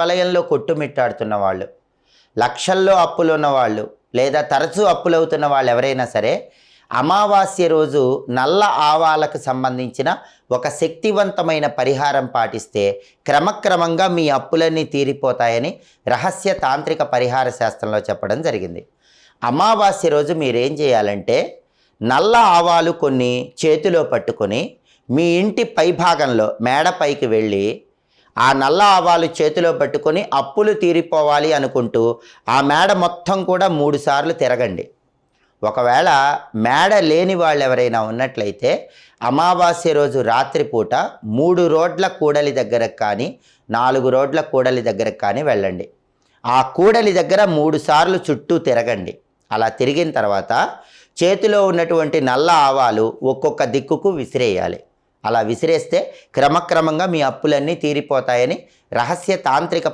వలయంలో కొట్టుమిట్టాడుతున్న వాళ్ళు, లక్షల్లో అప్పులున్న వాళ్ళు, లేదా తరచూ అప్పులవుతున్న వాళ్ళు ఎవరైనా సరే అమావాస్య రోజు నల్ల ఆవాలకు సంబంధించిన ఒక శక్తివంతమైన పరిహారం పాటిస్తే క్రమక్రమంగా మీ అప్పులన్నీ తీరిపోతాయని రహస్య తాంత్రిక పరిహార శాస్త్రంలో చెప్పడం జరిగింది. అమావాస్య రోజు మీరేం చేయాలంటే నల్ల ఆవాలు కొన్ని చేతిలో పట్టుకొని మీ ఇంటి పైభాగంలో మేడ పైకి వెళ్ళి ఆ నల్ల ఆవాలు చేతిలో పట్టుకొని అప్పులు తీరిపోవాలి అనుకుంటూ ఆ మేడ మొత్తం కూడా 3 సార్లు తిరగండి. ఒకవేళ మేడ లేని వాళ్ళు ఎవరైనా ఉన్నట్లయితే అమావాస్య రోజు రాత్రిపూట 3 రోడ్ల కూడలి దగ్గరకు కానీ 4 రోడ్ల కూడలి దగ్గరకు కానీ వెళ్ళండి. ఆ కూడలి దగ్గర 3 సార్లు చుట్టూ తిరగండి. అలా తిరిగిన తర్వాత చేతిలో ఉన్నటువంటి నల్ల ఆవాలు ఒక్కొక్క దిక్కుకు విసిరేయాలి. అలా విసిరేస్తే క్రమక్రమంగా మీ అప్పులన్నీ తీరిపోతాయని రహస్య తాంత్రిక